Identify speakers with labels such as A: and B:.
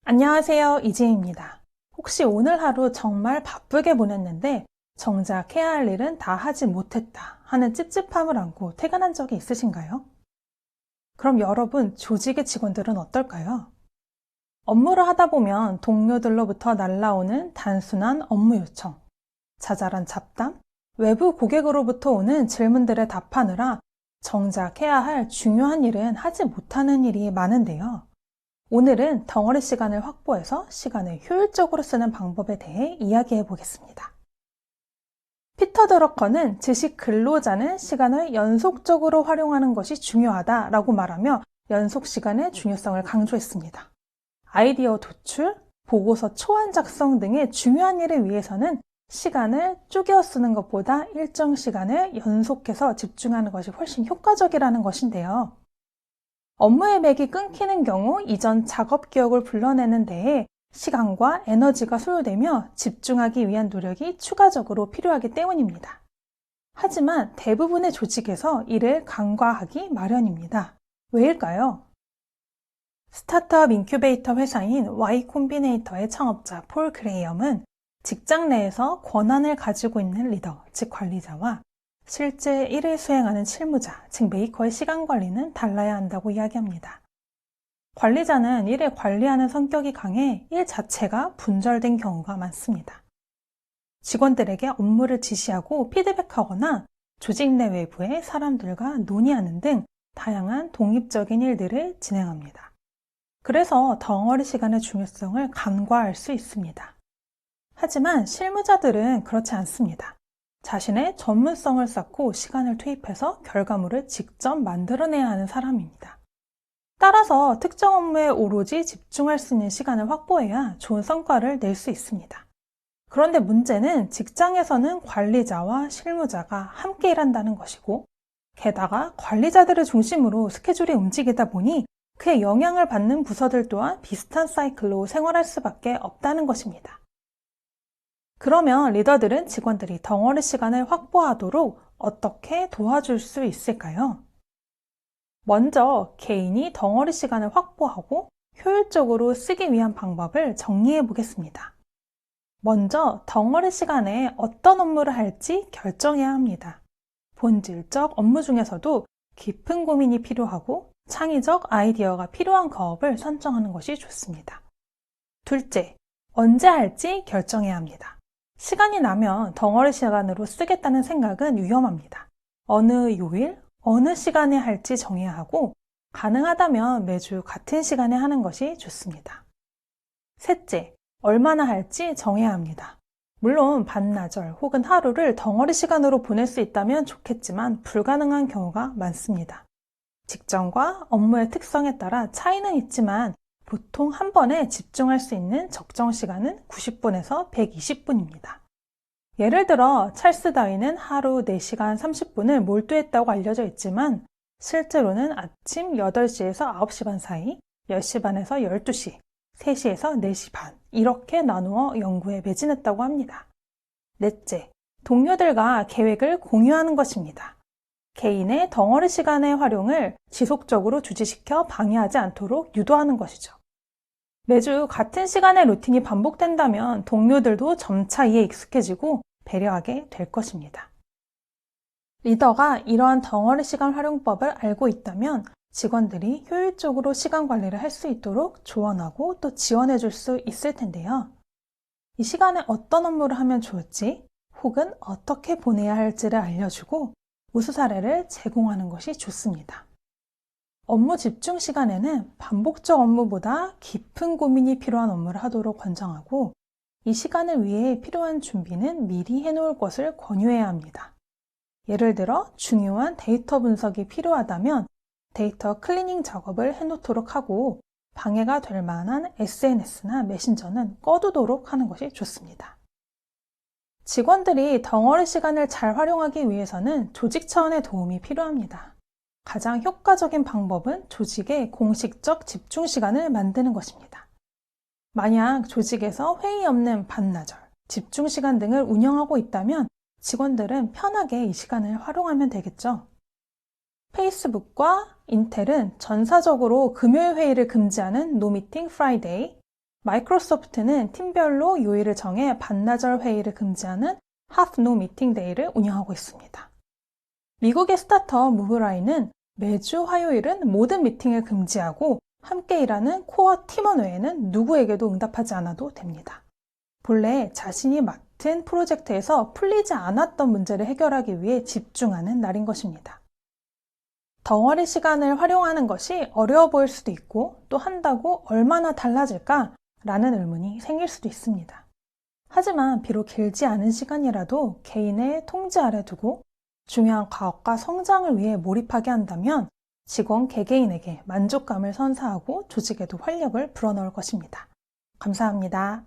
A: 안녕하세요, 이지혜입니다. 혹시 오늘 하루 정말 바쁘게 보냈는데 정작 해야 할 일은 다 하지 못했다 하는 찝찝함을 안고 퇴근한 적이 있으신가요? 그럼 여러분, 조직의 직원들은 어떨까요? 업무를 하다 보면 동료들로부터 날라오는 단순한 업무 요청, 자잘한 잡담, 외부 고객으로부터 오는 질문들에 답하느라 정작 해야 할 중요한 일은 하지 못하는 일이 많은데요. 오늘은 덩어리 시간을 확보해서 시간을 효율적으로 쓰는 방법에 대해 이야기해 보겠습니다. 피터 드러커는 지식 근로자는 시간을 연속적으로 활용하는 것이 중요하다라고 말하며 연속 시간의 중요성을 강조했습니다. 아이디어 도출, 보고서 초안 작성 등의 중요한 일을 위해서는 시간을 쪼개어 쓰는 것보다 일정 시간을 연속해서 집중하는 것이 훨씬 효과적이라는 것인데요. 업무의 맥이 끊기는 경우 이전 작업 기억을 불러내는 데에 시간과 에너지가 소요되며 집중하기 위한 노력이 추가적으로 필요하기 때문입니다. 하지만 대부분의 조직에서 이를 간과하기 마련입니다. 왜일까요? 스타트업 인큐베이터 회사인 Y 콤비네이터의 창업자 폴 그레이엄은 직장 내에서 권한을 가지고 있는 리더, 즉 관리자와 실제 일을 수행하는 실무자, 즉 메이커의 시간 관리는 달라야 한다고 이야기합니다. 관리자는 일을 관리하는 성격이 강해 일 자체가 분절된 경우가 많습니다. 직원들에게 업무를 지시하고 피드백하거나 조직 내 외부의 사람들과 논의하는 등 다양한 독립적인 일들을 진행합니다. 그래서 덩어리 시간의 중요성을 간과할 수 있습니다. 하지만 실무자들은 그렇지 않습니다. 자신의 전문성을 쌓고 시간을 투입해서 결과물을 직접 만들어내야 하는 사람입니다. 따라서 특정 업무에 오로지 집중할 수 있는 시간을 확보해야 좋은 성과를 낼 수 있습니다. 그런데 문제는 직장에서는 관리자와 실무자가 함께 일한다는 것이고, 게다가 관리자들을 중심으로 스케줄이 움직이다 보니 그의 영향을 받는 부서들 또한 비슷한 사이클로 생활할 수밖에 없다는 것입니다. 그러면 리더들은 직원들이 덩어리 시간을 확보하도록 어떻게 도와줄 수 있을까요? 먼저 개인이 덩어리 시간을 확보하고 효율적으로 쓰기 위한 방법을 정리해 보겠습니다. 먼저 덩어리 시간에 어떤 업무를 할지 결정해야 합니다. 본질적 업무 중에서도 깊은 고민이 필요하고 창의적 아이디어가 필요한 거업을 선정하는 것이 좋습니다. 둘째, 언제 할지 결정해야 합니다. 시간이 나면 덩어리 시간으로 쓰겠다는 생각은 위험합니다. 어느 요일, 어느 시간에 할지 정해야 하고 가능하다면 매주 같은 시간에 하는 것이 좋습니다. 셋째, 얼마나 할지 정해야 합니다. 물론 반나절 혹은 하루를 덩어리 시간으로 보낼 수 있다면 좋겠지만 불가능한 경우가 많습니다. 직종과 업무의 특성에 따라 차이는 있지만 보통 한 번에 집중할 수 있는 적정 시간은 90분에서 120분입니다. 예를 들어 찰스 다윈은 하루 4시간 30분을 몰두했다고 알려져 있지만 실제로는 아침 8시에서 9시 반 사이, 10시 반에서 12시, 3시에서 4시 반 이렇게 나누어 연구에 매진했다고 합니다. 넷째, 동료들과 계획을 공유하는 것입니다. 개인의 덩어리 시간의 활용을 지속적으로 주지시켜 방해하지 않도록 유도하는 것이죠. 매주 같은 시간의 루틴이 반복된다면 동료들도 점차 이에 익숙해지고 배려하게 될 것입니다. 리더가 이러한 덩어리 시간 활용법을 알고 있다면 직원들이 효율적으로 시간 관리를 할 수 있도록 조언하고 또 지원해 줄 수 있을 텐데요. 이 시간에 어떤 업무를 하면 좋을지 혹은 어떻게 보내야 할지를 알려주고 우수 사례를 제공하는 것이 좋습니다. 업무 집중 시간에는 반복적 업무보다 깊은 고민이 필요한 업무를 하도록 권장하고 이 시간을 위해 필요한 준비는 미리 해놓을 것을 권유해야 합니다. 예를 들어 중요한 데이터 분석이 필요하다면 데이터 클리닝 작업을 해놓도록 하고 방해가 될 만한 SNS나 메신저는 꺼두도록 하는 것이 좋습니다. 직원들이 덩어리 시간을 잘 활용하기 위해서는 조직 차원의 도움이 필요합니다. 가장 효과적인 방법은 조직의 공식적 집중 시간을 만드는 것입니다. 만약 조직에서 회의 없는 반나절, 집중 시간 등을 운영하고 있다면 직원들은 편하게 이 시간을 활용하면 되겠죠. 페이스북과 인텔은 전사적으로 금요일 회의를 금지하는 No Meeting Friday, 마이크로소프트는 팀별로 요일을 정해 반나절 회의를 금지하는 Half No Meeting Day를 운영하고 있습니다. 미국의 스타트업 무브라인은 매주 화요일은 모든 미팅을 금지하고 함께 일하는 코어 팀원 외에는 누구에게도 응답하지 않아도 됩니다. 본래 자신이 맡은 프로젝트에서 풀리지 않았던 문제를 해결하기 위해 집중하는 날인 것입니다. 덩어리 시간을 활용하는 것이 어려워 보일 수도 있고 또 한다고 얼마나 달라질까? 라는 의문이 생길 수도 있습니다. 하지만 비록 길지 않은 시간이라도 개인의 통제 아래 두고 중요한 과업과 성장을 위해 몰입하게 한다면 직원 개개인에게 만족감을 선사하고 조직에도 활력을 불어넣을 것입니다. 감사합니다.